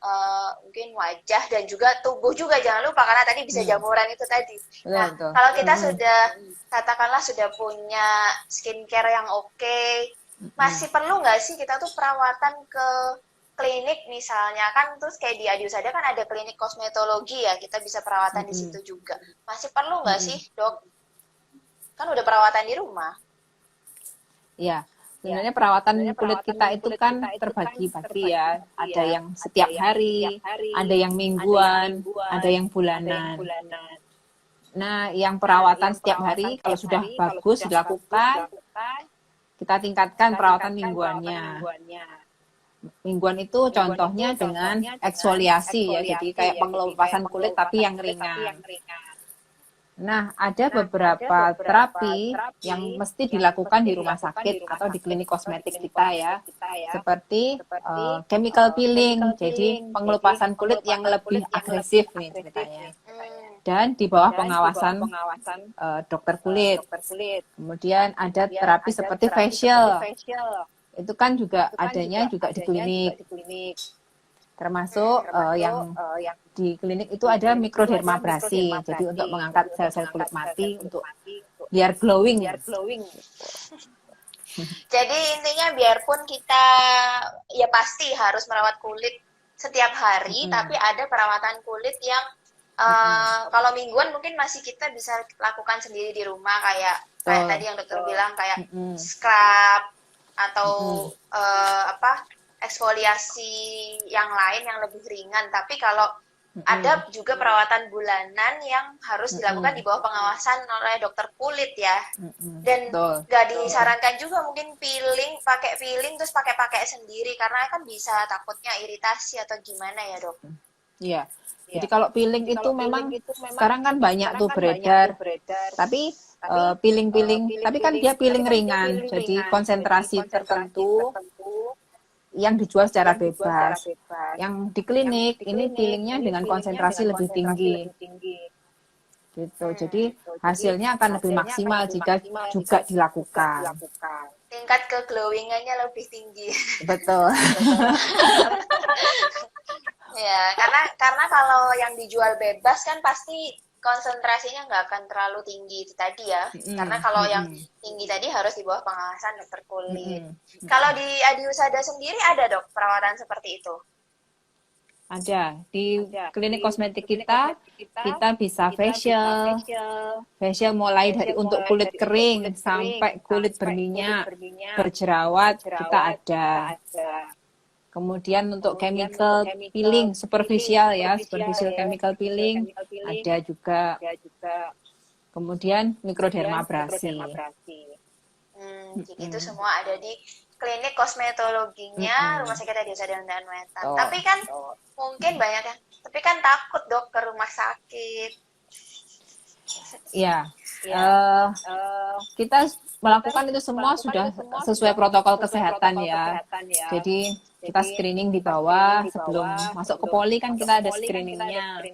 mungkin wajah dan juga tubuh juga, jangan lupa karena tadi bisa jamuran itu tadi. Nah, kalau kita katakanlah sudah punya skincare yang oke, masih perlu nggak sih kita tuh perawatan ke klinik misalnya, kan terus kayak di Adiusada kan ada klinik kosmetologi ya, kita bisa perawatan di situ juga. Masih perlu nggak sih dok? Kan udah perawatan di rumah. Ya, sebenarnya perawatan kulit kita itu kan terbagi-bagi ya. Ada yang setiap hari, ada yang mingguan, ada yang bulanan. Nah, yang perawatan setiap hari kalau sudah bagus dilakukan, kita tingkatkan perawatan mingguannya. Mingguan itu contohnya dengan eksfoliasi ya, jadi kayak pengelupasan kulit tapi yang ringan. Nah, ada beberapa terapi yang mesti dilakukan di rumah sakit atau di klinik kosmetik kita ya, seperti chemical peeling, jadi pengelupasan kulit yang lebih agresif nih ceritanya. Dan di bawah pengawasan dokter kulit. Kemudian ada terapi seperti facial. Itu kan juga adanya juga di klinik. Termasuk yang di klinik itu ada mikrodermabrasi, jadi untuk mengangkat sel-sel kulit mati untuk biar glowing. Jadi intinya biarpun kita ya pasti harus merawat kulit setiap hari, tapi ada perawatan kulit yang kalau mingguan mungkin masih kita bisa lakukan sendiri di rumah, kayak tadi yang dokter bilang kayak scrub atau eksfoliasi yang lain yang lebih ringan. Tapi kalau ada juga perawatan bulanan yang harus dilakukan di bawah pengawasan oleh dokter kulit ya. Dan nggak disarankan juga mungkin pakai peeling terus pakai sendiri, karena kan bisa takutnya iritasi atau gimana ya dok. Iya. Jadi kalau peeling itu memang sekarang kan banyak tuh beredar. Tapi peeling, tapi kan dia peeling ringan. Jadi konsentrasi tertentu yang dijual secara bebas. Yang di klinik ini peelingnya dengan konsentrasi lebih tinggi. Gitu. Jadi hasilnya akan lebih maksimal jika juga dilakukan. Tingkat ke-glowingannya lebih tinggi. Betul. Ya, karena kalau yang dijual bebas kan pasti konsentrasinya nggak akan terlalu tinggi itu tadi ya. Karena kalau yang tinggi tadi harus di bawah pengawasan dokter kulit. Kalau di Adi Husada sendiri ada dok perawatan seperti itu? Ada. Di klinik kosmetik kita bisa facial mulai dari untuk kulit kering sampai kulit berminyak, berjerawat, kita ada. Kemudian untuk chemical peeling superficial ya, superficial chemical peeling ada juga. Kemudian mikrodermabrasi. Jadi itu semua ada di klinik kosmetologinya Rumah Sakit Adi Husada dan Wetan. Tapi kan mungkin banyak yang, tapi kan takut dok ke rumah sakit. Iya. Kita melakukan itu semua sudah sesuai protokol kesehatan ya. Jadi kita screening di bawah sebelum masuk ke poli kan kita ada screeningnya.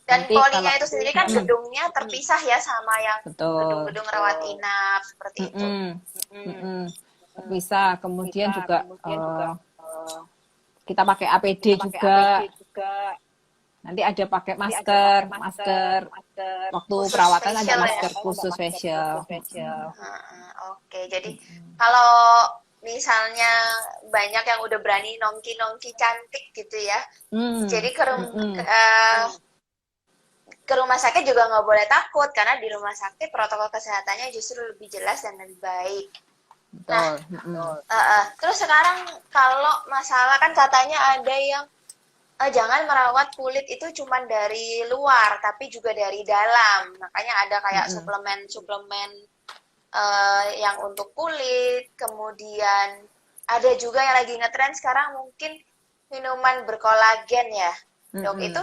Dan polinya itu sendiri kan gedungnya terpisah ya sama yang gedung-gedung rawat inap seperti itu. Terpisah. Kemudian juga kita pakai APD juga. Nanti ada pakai masker. Waktu perawatan ada masker khusus facial. Oke, jadi kalau misalnya banyak yang udah berani nongki cantik gitu ya, jadi ke rumah sakit juga nggak boleh takut, karena di rumah sakit protokol kesehatannya justru lebih jelas dan lebih baik. Terus sekarang kalau masalah kan katanya ada yang jangan merawat kulit itu cuma dari luar, tapi juga dari dalam. Makanya ada kayak suplemen yang untuk kulit. Kemudian ada juga yang lagi ngetren sekarang mungkin minuman berkolagen ya, dok. Itu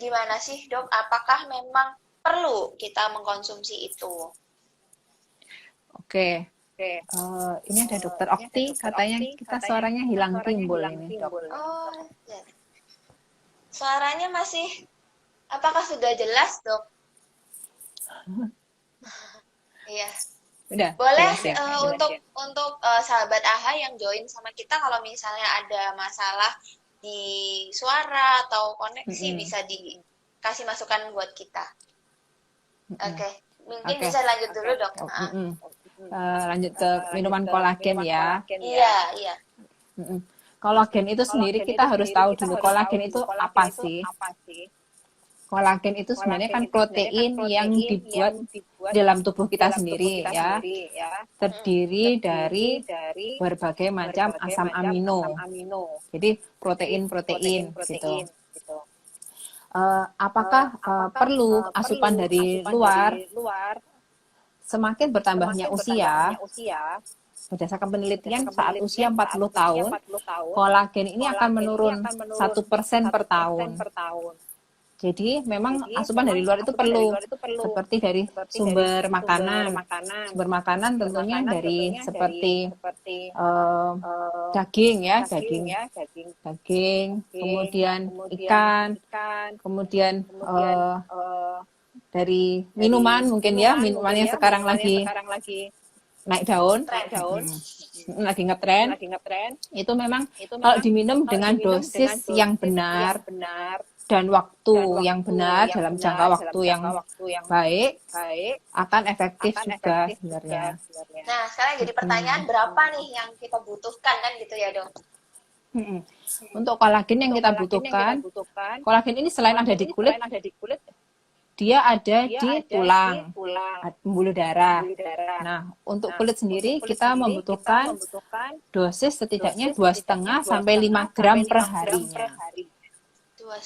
gimana sih dok? Apakah memang perlu kita mengkonsumsi itu? Oke. Ini ada dokter Okti, katanya kita suaranya hilang timbul ini dok. Oh, ya. Suaranya masih, apakah sudah jelas dok? Iya. Udah. Boleh ya, untuk sahabat AHA yang join sama kita, kalau misalnya ada masalah di suara atau koneksi bisa dikasih masukan buat kita. Oke. Mungkin bisa lanjut dulu dok. Lanjut ke minuman kolagen ya. Iya. Kolagen itu sendiri kita harus tahu dulu kolagen itu apa sih? Kolagen itu sebenarnya kan protein yang dibuat dalam tubuh kita sendiri ya. Terdiri dari berbagai macam asam amino. Jadi protein gitu. Apakah perlu asupan dari luar? Semakin bertambahnya usia, berdasarkan penelitian saat usia 40 tahun, kolagen ini akan menurun 1% per tahun. Jadi memang asupan dari luar itu perlu, seperti dari sumber makanan. Sumber makanan tentunya dari seperti eh, daging ya, daging, kemudian ikan, kemudian dari minuman mungkin ya, minuman yang sekarang lagi naik daun, lagi ngetren, itu memang kalau diminum dengan dosis yang benar dan waktu yang benar dalam jangka waktu yang baik akan efektif juga sebenarnya. Nah, sekarang jadi pertanyaan berapa nih yang kita butuhkan kan gitu ya, Dok? Untuk kolagen yang kita butuhkan, kolagen ini selain ada di kulit, dia ada di tulang, pembuluh darah. Nah, untuk kulit sendiri kita membutuhkan dosis setidaknya 2,5 sampai 5 gram per harinya. 2,5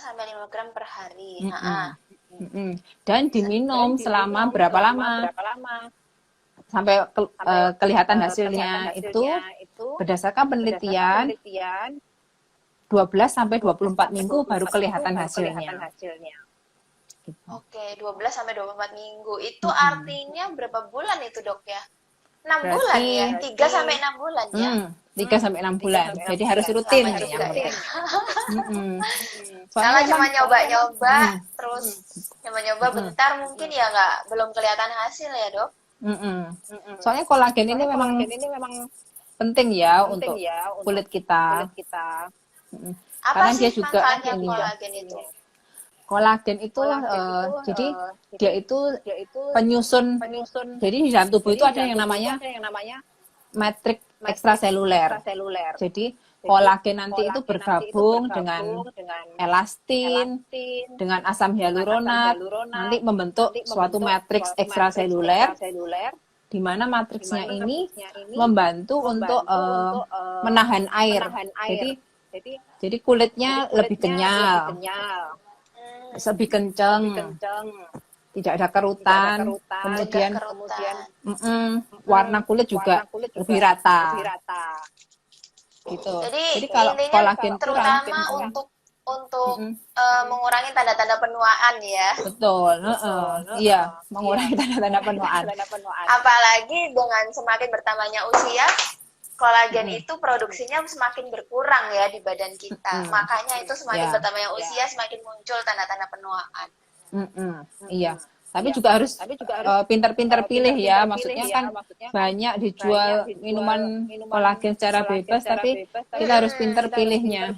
sampai 5 gram per hari. Dan diminum selama berapa lama? Sampai kelihatan hasilnya itu berdasarkan penelitian 12 sampai 24 minggu baru kelihatan hasilnya. Oke, 12 sampai 24 minggu. Itu artinya berapa bulan itu, Dok ya? 6 bulan ya? 3 sampai 6 bulan ya? 3 sampai 6 bulan. Jadi harus rutin yang penting. Kalau cuma nyoba-nyoba terus nyoba-nyoba bentar mungkin ya belum kelihatan hasil ya, Dok. Soalnya kolagen ini memang penting ya untuk kulit kita. Apa Karena sih dia juga manfaatnya kolagen itu? Kolagen itu jadi dia itu penyusun. Jadi di dalam tubuh itu ada yang namanya matriks ekstraseluler. Jadi kolagen nanti itu bergabung dengan elastin, dengan asam hyaluronat, nanti membentuk suatu matriks ekstraseluler, di mana matriksnya ini membantu untuk menahan air. Jadi kulitnya lebih kenyal, lebih kencang, tidak ada kerutan, kemudian warna kulit juga lebih rata. Gitu. Jadi kalau kolagen terutama untuk mengurangi tanda-tanda penuaan ya. Betul, iya, mengurangi tanda-tanda penuaan. Apalagi dengan semakin bertambahnya usia, kolagen itu produksinya semakin berkurang ya di badan kita. Makanya itu semakin bertambahnya usia semakin muncul tanda-tanda penuaan. Iya. Tapi juga harus pintar-pintar pilih ya. Maksudnya kan banyak dijual minuman kolagen secara bebas, tapi kita harus pintar pilihnya.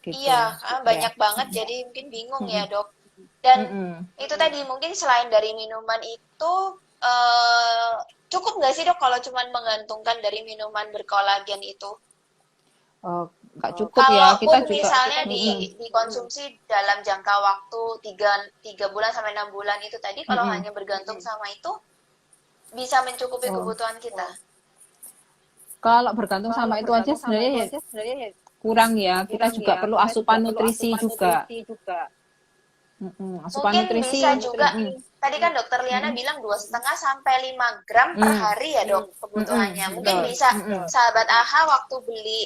Gitu. Iya, banyak banget jadi mungkin bingung ya, Dok. Dan itu tadi mungkin selain dari minuman itu cukup nggak sih, Dok, kalau cuma menggantungkan dari minuman berkolagen itu? Nggak cukup ya, kita juga misalnya dikonsumsi dalam jangka waktu 3 bulan sampai 6 bulan itu tadi, kalau hanya bergantung sama itu bisa mencukupi kebutuhan kita. Kalau bergantung sama itu aja sebenarnya kurang ya. Kita juga perlu asupan nutrisi juga. Asupan nutrisi bisa juga. Tadi kan Dokter Liana bilang 2,5 sampai 5 gram per hari ya, Dok, kebutuhannya. Mungkin bisa sahabat AHA waktu beli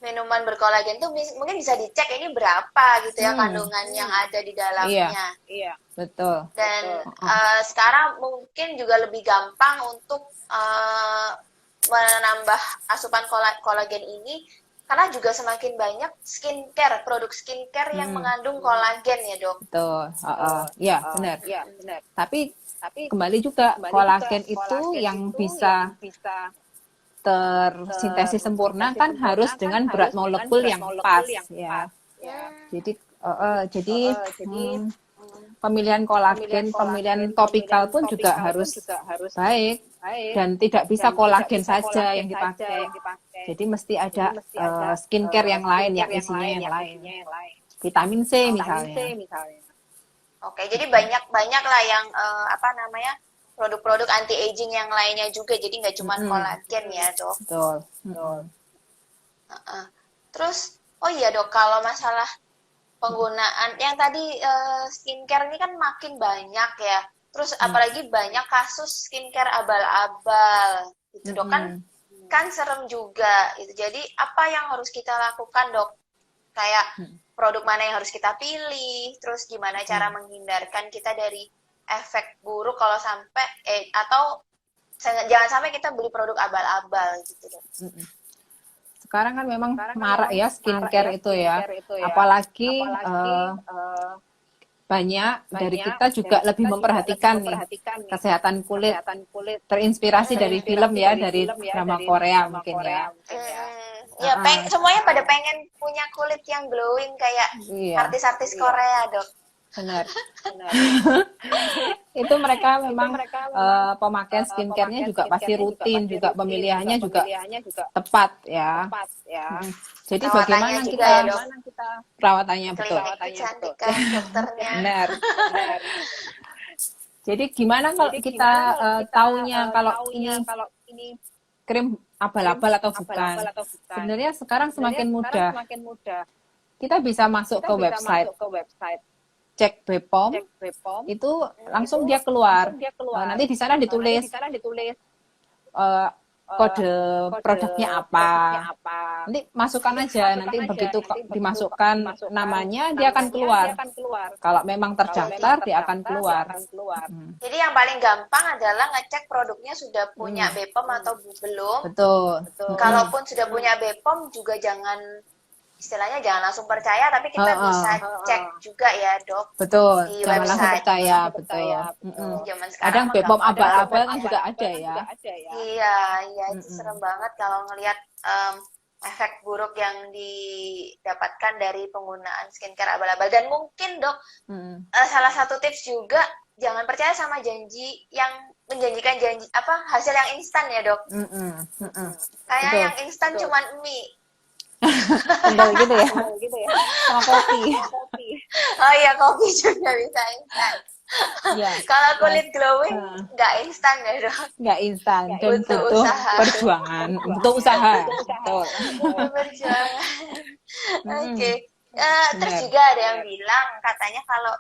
minuman berkolagen tuh mungkin bisa dicek ini berapa gitu ya kandungan yang ada di dalamnya. Iya, betul. Dan sekarang mungkin juga lebih gampang untuk menambah asupan kolagen ini karena juga semakin banyak produk skincare yang mengandung kolagen ya, Dok. Betul. Iya, benar. Tapi kembali juga kolagen itu yang bisa tersintesis sempurna kan harus dengan berat molekul yang pas ya. Jadi pemilihan kolagen, pemilihan topikal pun juga harus baik dan tidak bisa kolagen saja yang dipakai. Jadi mesti ada skincare yang lain yang isinya yang lain. Vitamin C misalnya. Oke, jadi banyak lah yang produk-produk anti aging yang lainnya juga, jadi nggak cuma kolagen ya, Dok. Betul. Terus Dok, kalau masalah penggunaan yang tadi skincare ini kan makin banyak ya, terus apalagi banyak kasus skincare abal-abal gitu, Dok, kan kan serem juga gitu. Jadi apa yang harus kita lakukan, Dok? Kayak produk mana yang harus kita pilih, terus gimana cara menghindarkan kita dari efek buruk kalau sampai atau jangan sampai kita beli produk abal-abal gitu, Dok. Sekarang kan memang marak ya skincare itu ya. Apalagi banyak dari kita juga lebih memperhatikan nih kesehatan kulit, terinspirasi dari film ya, dari drama Korea mungkin ya. Ya, semuanya pada pengen punya kulit yang glowing kayak artis-artis Korea, Dok. Benar. Itu mereka memang pemakaian skincare-nya juga pasti rutin, juga pemilihannya juga tepat ya. Jadi bagaimana kita perawatannya betul. Kecantikan dokternya. Benar. Jadi gimana kalau kita taunya kalau ini krim abal-abal atau bukan? Sebenarnya sekarang semakin mudah. Kita bisa masuk ke website. Cek BPOM, itu langsung dia keluar. Nanti di sana ditulis kode produknya apa. Nanti masukkan aja, nanti begitu dimasukkan namanya dia akan keluar. Kalau memang terdaftar dia akan keluar. Jadi yang paling gampang adalah ngecek produknya sudah punya BPOM atau belum. Betul. Kalaupun sudah punya BPOM juga istilahnya jangan langsung percaya, tapi kita bisa cek juga ya, Dok. Betul, di jangan langsung website. percaya, betul. Kadang BPOM abal-abal kan juga ada ya. Iya, itu serem banget kalau ngelihat efek buruk yang didapatkan dari penggunaan skincare abal-abal. Dan mungkin, Dok, salah satu tips juga jangan percaya sama janji yang menjanjikan hasil yang instan ya, Dok. Kayak yang instan cuman mie. Kendal gitu ya. Sama kopi. Oh iya, kopi juga bisa instan. Ya. Kalau kulit glowing nggak instan ya, Dok. Nggak instan dan butuh butuh usaha. perjuangan, butuh usaha. Betul. Perjuangan. Oke. Terus juga ada yang bilang katanya kalau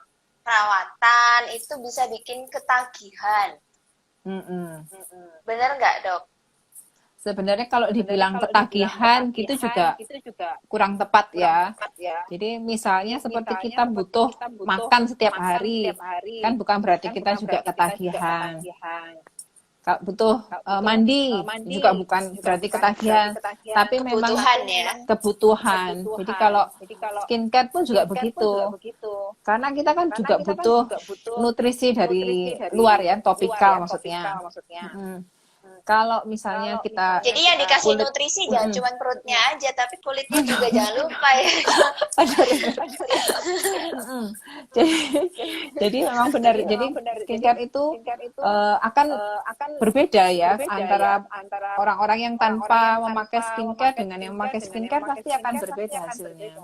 perawatan itu bisa bikin ketagihan. Bener nggak, Dok? Sebenarnya kalau dibilang ketagihan gitu juga kurang tepat ya. Jadi misalnya seperti kita butuh makan setiap hari, kan bukan berarti kita juga ketagihan. Kalau butuh mandi juga bukan berarti ketagihan, tapi memang kebutuhan. Jadi kalau skincare pun juga begitu. Karena kita kan juga butuh nutrisi dari luar ya, topikal maksudnya. Kalau misalnya kita jadi yang dikasih nutrisi jangan cuma perutnya aja, tapi kulitnya juga jangan lupa ya. Jadi memang benar. Jadi skincare itu akan berbeda ya antara orang-orang yang tanpa memakai skincare dengan yang memakai skincare pasti akan berbeda hasilnya.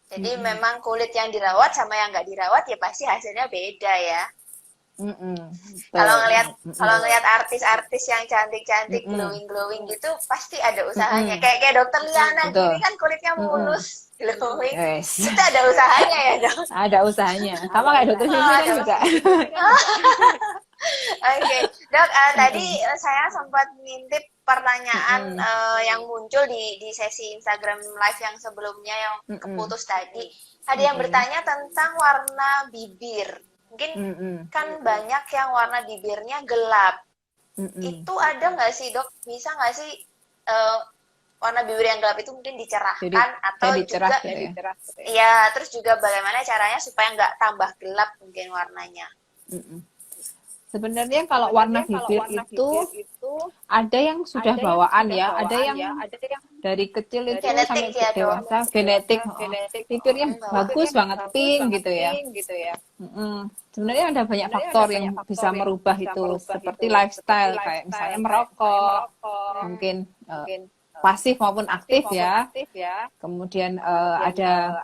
Jadi memang kulit yang dirawat sama yang nggak dirawat ya pasti hasilnya beda ya. Kalau ngelihat artis-artis yang cantik-cantik, glowing gitu, pasti ada usahanya. Kayak Dokter Liana gini kan kulitnya mulus, glowing. Itu ada usahanya ya, Dok? Ada usahanya. Sama kayak Dokter Vivi kan juga. Oke, Dok. Tadi saya sempat ngintip pertanyaan yang muncul di sesi Instagram Live yang sebelumnya yang keputus tadi. Ada yang bertanya tentang warna bibir. Mungkin kan banyak yang warna bibirnya gelap. Itu ada nggak sih, Dok? Bisa nggak sih warna bibir yang gelap itu mungkin dicerahkan atau juga ya, terus juga bagaimana caranya supaya nggak tambah gelap mungkin warnanya? Sebenarnya kalau warna bibir itu ada yang sudah bawaan ya, ada yang dari kecil itu sampai dewasa genetik. Bibirnya bagus banget, pink gitu ya. Sebenarnya ada banyak faktor yang bisa merubah itu, seperti lifestyle kayak misalnya merokok, mungkin pasif maupun aktif ya. Kemudian ada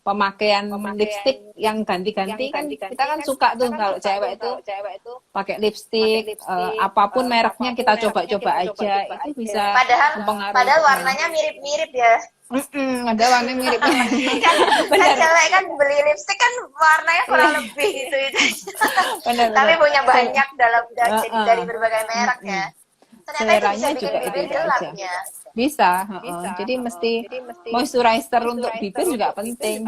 pemakaian lipstik yang ganti-ganti kan, kita kan suka tuh kalau cewek itu pakai lipstik apapun mereknya kita coba-coba aja, itu bisa mempengaruhi. Padahal warnanya mirip-mirip ya. Ada warna mirip. Kan cewek kan beli lipstik kan warnanya kurang lebih gitu. Tapi punya banyak dari berbagai merek ya. Ternyata itu bisa seleranya bikin juga bibir beda gelap aja. ya. Bisa, jadi mesti moisturizer untuk bibir juga penting.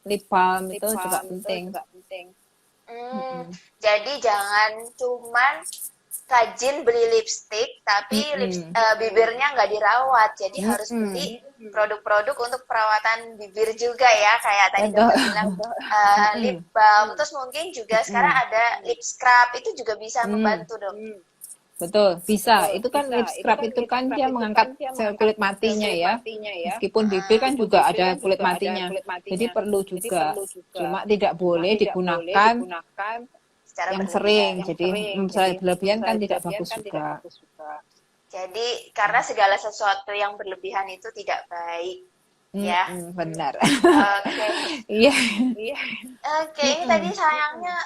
Lip balm itu juga penting. Hmm, jadi jangan cuman rajin beli lipstick tapi bibirnya nggak dirawat. Jadi harus beli produk-produk untuk perawatan bibir juga ya, kayak tadi Betul. dokter bilang lip balm. Terus mungkin juga sekarang ada lip scrub, itu juga bisa membantu dok. Betul, bisa. Itu kan lip scrub itu kan dia mengangkat sel kulit matinya ya. Meskipun bibir kan juga ada kulit matinya. Jadi perlu juga. Cuma tidak boleh digunakan Secara yang berlebihan. sering. Jadi misalnya berlebihan kan tidak bagus juga. Jadi karena segala sesuatu yang berlebihan itu tidak baik. Ya. Benar. Oke. Iya. Oke, ini tadi sayangnya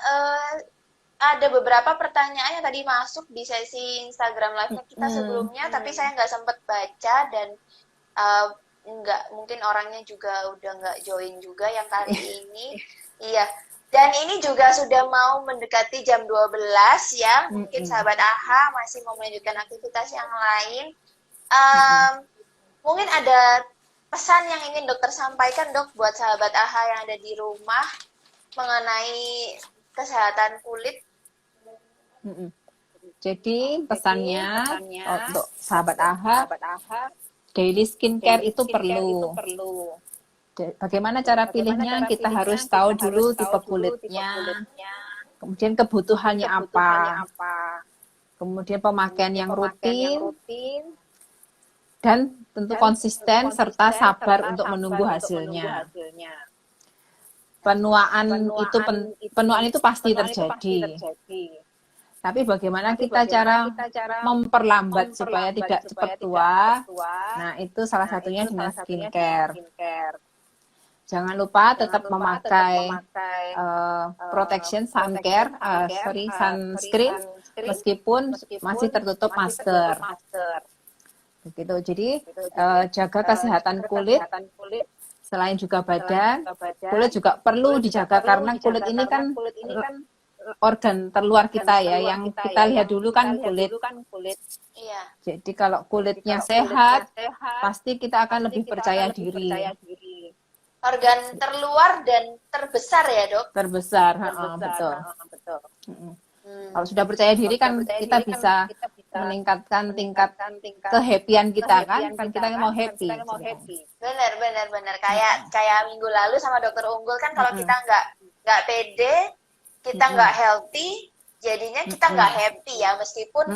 ada beberapa pertanyaan yang tadi masuk di sesi Instagram live-nya kita sebelumnya, tapi saya nggak sempat baca dan nggak, mungkin orangnya juga udah nggak join juga yang kali ini. Iya. Dan ini juga sudah mau mendekati jam 12 ya. Mungkin sahabat AHA masih mau melanjutkan aktivitas yang lain. Mungkin ada pesan yang ingin dokter sampaikan dok buat sahabat AHA yang ada di rumah mengenai kesehatan kulit. Jadi pesannya untuk sahabat AHA, daily skincare itu perlu. Bagaimana cara pilihnya? Kita harus tahu dulu tipe kulitnya, kemudian kebutuhannya apa, kemudian pemakaian yang rutin, dan tentu konsisten serta sabar untuk menunggu hasilnya. Penuaan itu pasti terjadi. Tapi bagaimana kita cara memperlambat supaya tidak cepat tua? Nah, itu salah satunya dengan skincare. Jangan lupa tetap memakai protection sunscreen meskipun masih tertutup masker. Begitu. Jadi jaga kesehatan kulit. Selain juga badan, kulit juga perlu dijaga karena kulit ini kan organ terluar kita ya, yang kita lihat dulu kan kulit. Iya. Jadi kalau kulitnya sehat, pasti kita akan lebih percaya diri. Organ terluar dan terbesar ya dok? Terbesar, betul. Kalau sudah percaya diri kan kita bisa meningkatkan tingkat kehappyan kita kan kita mau happy. Benar. Kayak minggu lalu sama dokter Unggul kan, kalau kita nggak pede, kita nggak healthy, jadinya kita nggak happy ya, meskipun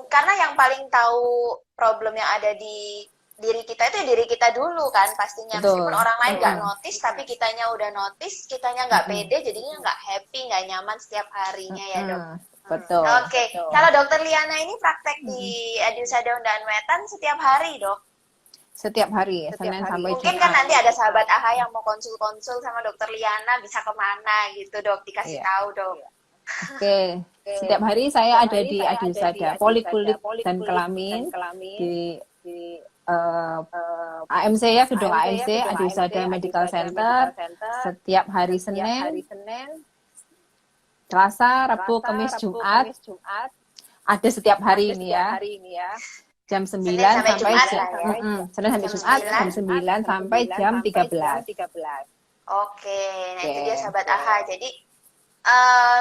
karena yang paling tahu problem yang ada di diri kita itu diri kita dulu kan pastinya. Betul. Meskipun orang lain nggak notice, tapi kitanya udah notice, kitanya nggak pede, jadinya nggak happy, nggak nyaman setiap harinya ya dok. Betul. Oke. Kalau dokter Liana ini praktek di Adilsa Daun dan Wetan setiap hari dok? Setiap hari, Senin sampai Jumat. Mungkin kan nanti ada sahabat AHA yang mau konsul-konsul sama dokter Liana, bisa kemana gitu dok, dikasih tahu dok. Oke. Setiap hari saya ada di Adilsada, Polikulit dan Kelamin, di AMC ya, gedung AMC, Adilsada Medical Center, setiap hari Senin, Selasa, Rabu, Kamis, Jumat, ada setiap hari ini ya, jam 9 sampai Senin sampai Jumat, jam 9 sampai jam 13. Oke, nah itu dia sahabat AHA. Jadi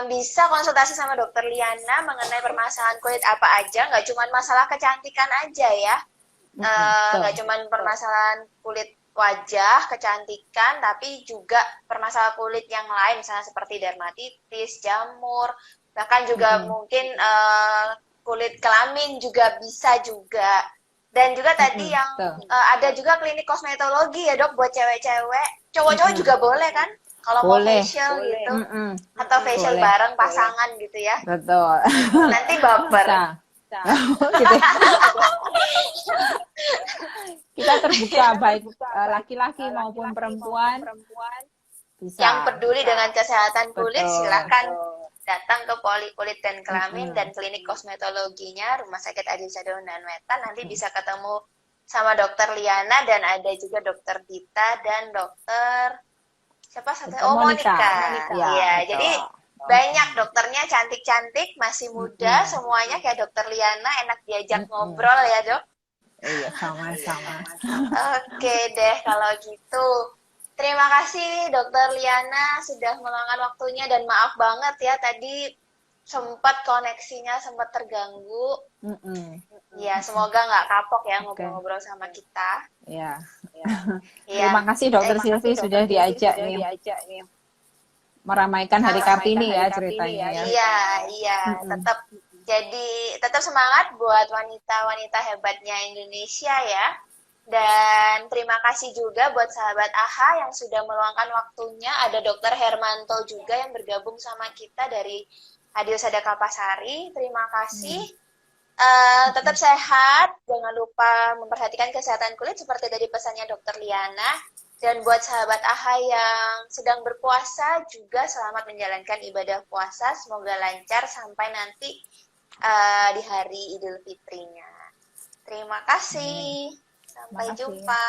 bisa konsultasi sama dokter Liana mengenai permasalahan kulit apa aja, nggak cuma masalah kecantikan aja ya. Nggak cuma permasalahan kulit wajah, kecantikan, tapi juga permasalahan kulit yang lain, misalnya seperti dermatitis, jamur, bahkan juga mungkin kulit kelamin juga bisa juga. Dan juga tadi yang ada juga klinik kosmetologi ya dok buat cewek-cewek, cowok-cowok juga boleh kan? Kalau mau facial gitu, atau facial bareng pasangan gitu ya. Betul. Nanti baper. Gitu. Kita terbuka baik laki-laki maupun perempuan. Bisa. Yang peduli dengan kesehatan kulit silakan datang ke Polikulit dan Kelamin dan klinik kosmetologinya Rumah Sakit Adilsa Daun dan Wetan. Nanti bisa ketemu sama dokter Liana dan ada juga dokter Dita dan dokter siapa satu? Oh, Monica. Ya, jadi Banyak dokternya cantik-cantik, masih muda, semuanya kayak dokter Liana, enak diajak ngobrol ya dok. Iya, sama-sama. Oke deh kalau gitu. Terima kasih dokter Liana sudah meluangkan waktunya dan maaf banget ya tadi sempat koneksinya sempat terganggu. Ya semoga nggak kapok ya ngobrol-ngobrol sama kita. Iya. Ya. Terima kasih dokter Silvi sudah diajak nih meramaikan Hari Kartini ya ceritanya ya. Iya, tetap semangat buat wanita-wanita hebatnya Indonesia ya. Dan terima kasih juga buat sahabat AHA yang sudah meluangkan waktunya. Ada Dokter Hermanto juga yang bergabung sama kita dari Adiosada Kapasari. Terima kasih. Tetap sehat, jangan lupa memperhatikan kesehatan kulit seperti dari pesannya Dokter Liana. Dan buat sahabat AHA yang sedang berpuasa juga selamat menjalankan ibadah puasa. Semoga lancar sampai nanti di hari Idul Fitrinya. Terima kasih. Sampai jumpa.